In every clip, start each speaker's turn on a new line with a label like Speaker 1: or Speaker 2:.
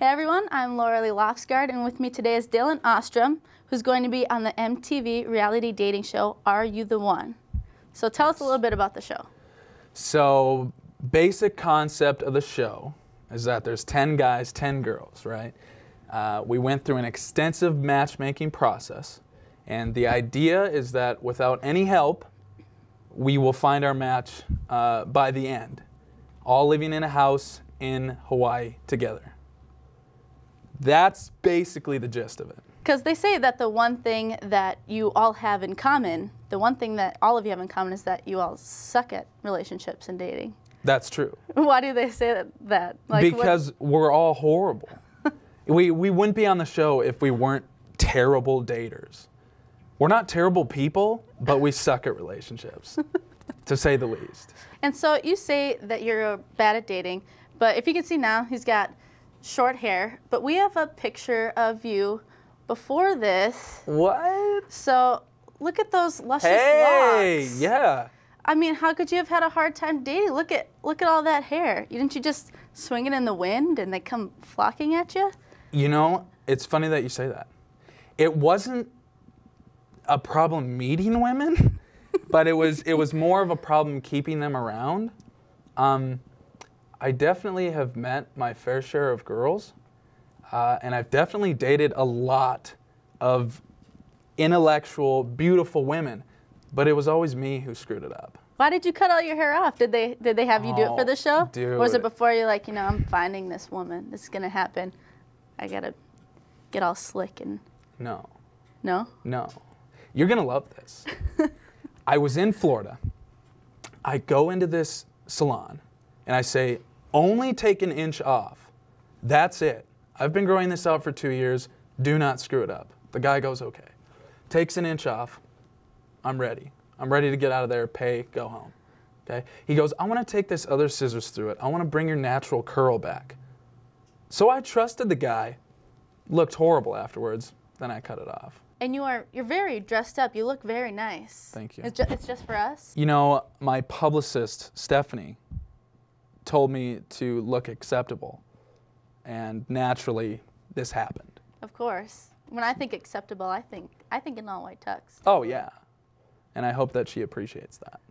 Speaker 1: Hey everyone, I'm LaurelLee Loftsgard, and with me today is Dillan Ostrom, who's going to be on the MTV reality dating show, Are You the One? So tell us a little bit about the show.
Speaker 2: So, basic concept of the show is that there's 10 guys, 10 girls, right? We went through an extensive matchmaking process, and the idea is that without any help, we will find our match by the end, all living in a house in Hawaii together. That's basically the gist of it.
Speaker 1: Because they say that the one thing that you all have in common, the one thing that all of you have in common is that you all suck at relationships and dating.
Speaker 2: That's true.
Speaker 1: Why do they say that? Like,
Speaker 2: because we're all horrible. we wouldn't be on the show if we weren't terrible daters. We're not terrible people, but we suck at relationships, to say the least.
Speaker 1: And so you say that you're bad at dating, but if you can see now, he's got short hair, but we have a picture of you before this.
Speaker 2: What?
Speaker 1: So look at those luscious locks.
Speaker 2: Yeah.
Speaker 1: I mean, how could you have had a hard time dating? Look at all that hair. Didn't you just swing it in the wind and they come flocking at you?
Speaker 2: You know, it's funny that you say that. It wasn't a problem meeting women, but it was more of a problem keeping them around. I definitely have met my fair share of girls, and I've definitely dated a lot of intellectual, beautiful women, but it was always me who screwed it up.
Speaker 1: Why did you cut all your hair off? Did they have you do it for the show?
Speaker 2: Dude.
Speaker 1: Or was it before you're like, you know, I'm finding this woman. This is going to happen. I got to get all slick and...
Speaker 2: No.
Speaker 1: No?
Speaker 2: No. You're going to love this. I was in Florida. I go into this salon, and I say, only take an inch off. That's it. I've been growing this out for 2 years. Do not screw it up. The guy goes, okay. Takes an inch off. I'm ready. I'm ready to get out of there, pay, go home. Okay? He goes, I want to take this other scissors through it. I want to bring your natural curl back. So I trusted the guy. Looked horrible afterwards. Then I cut it off.
Speaker 1: And you're very dressed up. You look very nice.
Speaker 2: Thank you.
Speaker 1: It's just for us?
Speaker 2: You know, my publicist, Stephanie, told me to look acceptable. And naturally, this happened.
Speaker 1: Of course. When I think acceptable, I think an all-white tux.
Speaker 2: Oh, yeah. And I hope that she appreciates that.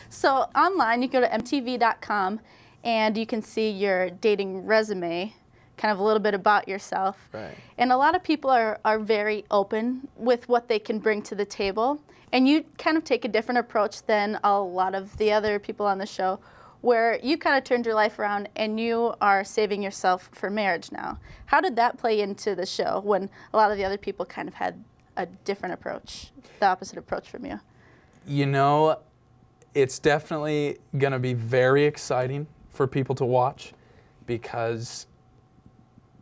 Speaker 1: So online, you go to mtv.com, and you can see your dating resume, kind of a little bit about yourself.
Speaker 2: Right.
Speaker 1: And a lot of people are very open with what they can bring to the table. And you kind of take a different approach than a lot of the other people on the show, where you kind of turned your life around and you are saving yourself for marriage now. How did that play into the show when a lot of the other people kind of had a different approach, the opposite approach from you?
Speaker 2: You know, it's definitely going to be very exciting for people to watch because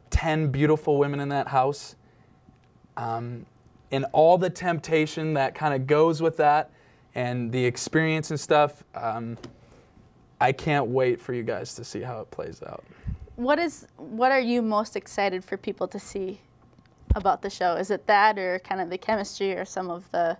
Speaker 2: 10 beautiful women in that house, and all the temptation that kind of goes with that and the experience and stuff, I can't wait for you guys to see how it plays out. What
Speaker 1: are you most excited for people to see about the show? Is it that, or kind of the chemistry, or some of the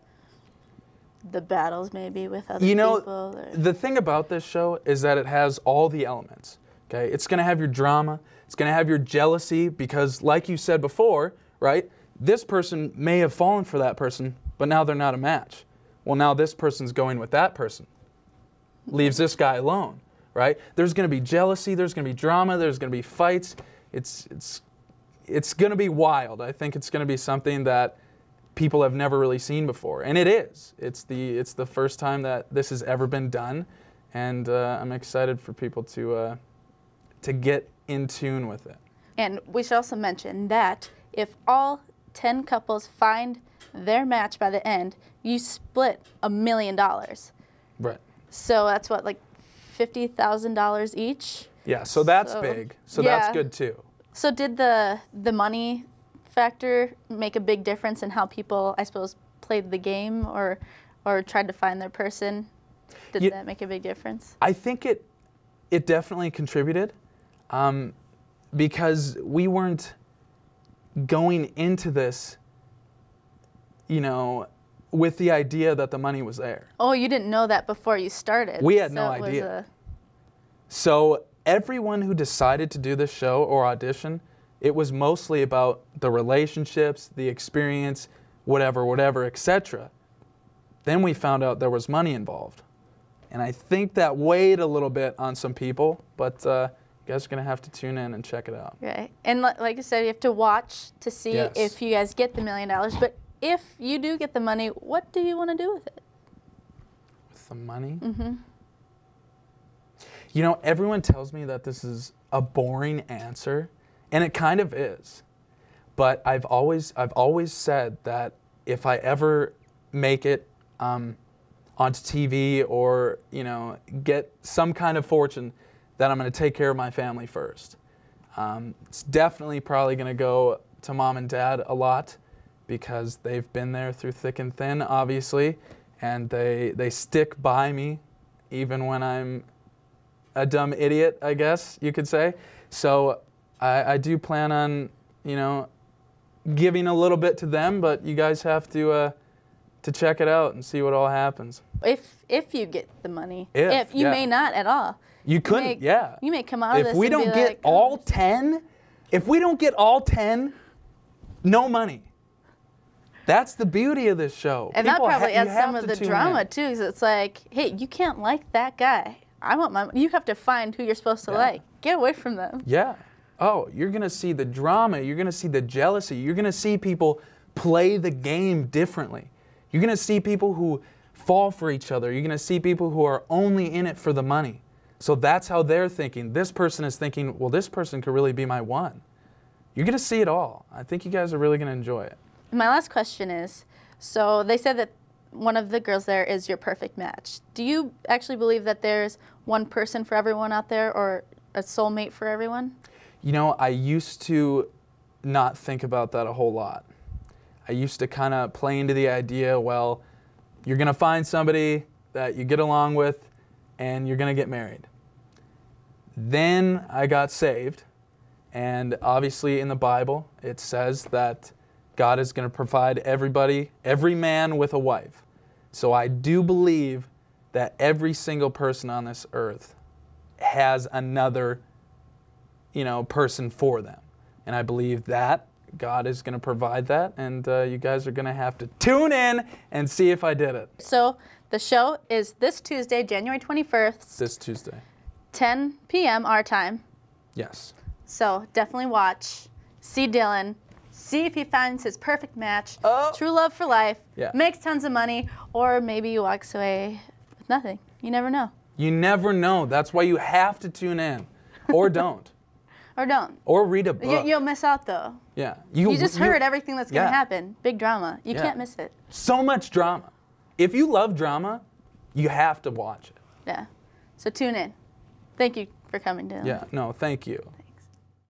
Speaker 1: battles maybe with other people? Or?
Speaker 2: The thing about this show is that it has all the elements. Okay, it's going to have your drama. It's going to have your jealousy because, like you said before, right? This person may have fallen for that person, but now they're not a match. Well, now this person's going with that person. Leaves this guy alone, right? There's going to be jealousy, there's going to be drama, there's going to be fights. It's going to be wild. I think it's going to be something that people have never really seen before, and it is. It's the first time that this has ever been done, and I'm excited for people to get in tune with it.
Speaker 1: And we should also mention that if all 10 couples find their match by the end, you split $1 million.
Speaker 2: Right.
Speaker 1: So that's what, like $50,000 each?
Speaker 2: Yeah, so that's big. So yeah. That's good too.
Speaker 1: So did the money factor make a big difference in how people, I suppose, played the game or tried to find their person? Did that make a big difference?
Speaker 2: I think it definitely contributed because we weren't going into this, you know, with the idea that the money was there.
Speaker 1: Oh, you didn't know that before you started.
Speaker 2: We had no idea. So everyone who decided to do this show or audition it was mostly about the relationships, the experience, whatever, etc. Then we found out there was money involved. And I think that weighed a little bit on some people, but you guys are going to have to tune in and check it out.
Speaker 1: Right. And like I said, you have to watch to see if you guys get the $1 million. But if you do get the money, what do you want to do with it?
Speaker 2: With the money?
Speaker 1: Mm-hmm.
Speaker 2: You know, everyone tells me that this is a boring answer, and it kind of is. But I've always said that if I ever make it onto TV or, you know, get some kind of fortune, that I'm going to take care of my family first. It's definitely probably going to go to mom and dad a lot because they've been there through thick and thin, obviously, and they stick by me even when I'm a dumb idiot, I guess you could say. So I do plan on, you know, giving a little bit to them, but you guys have to check it out and see what all happens.
Speaker 1: If you get the money.
Speaker 2: If
Speaker 1: you may not at all.
Speaker 2: You couldn't,
Speaker 1: You may come out of this
Speaker 2: if we don't get all 10, if we don't get all 10, no money. That's the beauty of this show.
Speaker 1: And that probably adds some of the drama too, because it's like, hey, you can't like that guy. I want my money. You have to find who you're supposed to like. Get away from them.
Speaker 2: Yeah. Oh, you're going to see the drama. You're going to see the jealousy. You're going to see people play the game differently. You're going to see people who fall for each other. You're going to see people who are only in it for the money. So that's how they're thinking. This person is thinking, well, this person could really be my one. You're going to see it all. I think you guys are really going to enjoy it.
Speaker 1: My last question is, so they said that one of the girls there is your perfect match. Do you actually believe that there's one person for everyone out there or a soulmate for everyone?
Speaker 2: You know, I used to not think about that a whole lot. I used to kind of play into the idea, well, you're going to find somebody that you get along with and you're going to get married. Then I got saved, and obviously in the Bible it says that God is going to provide every man with a wife. So I do believe that every single person on this earth has another, you know, person for them. And I believe that God is going to provide that, and you guys are going to have to tune in and see if I did it.
Speaker 1: So the show is this Tuesday, January 21st.
Speaker 2: This Tuesday.
Speaker 1: 10 p.m. our time.
Speaker 2: Yes.
Speaker 1: So definitely watch, see Dillan, see if he finds his perfect match, true love for life, makes tons of money, or maybe he walks away with nothing. You never know.
Speaker 2: You never know. That's why you have to tune in. Or don't.
Speaker 1: Or don't.
Speaker 2: Or read a book.
Speaker 1: You'll miss out, though.
Speaker 2: Yeah.
Speaker 1: You just heard everything that's going to happen. Big drama. You can't miss it.
Speaker 2: So much drama. If you love drama, you have to watch it.
Speaker 1: Yeah. So tune in. Thank you for coming, Dillan.
Speaker 2: Yeah. No, thank you.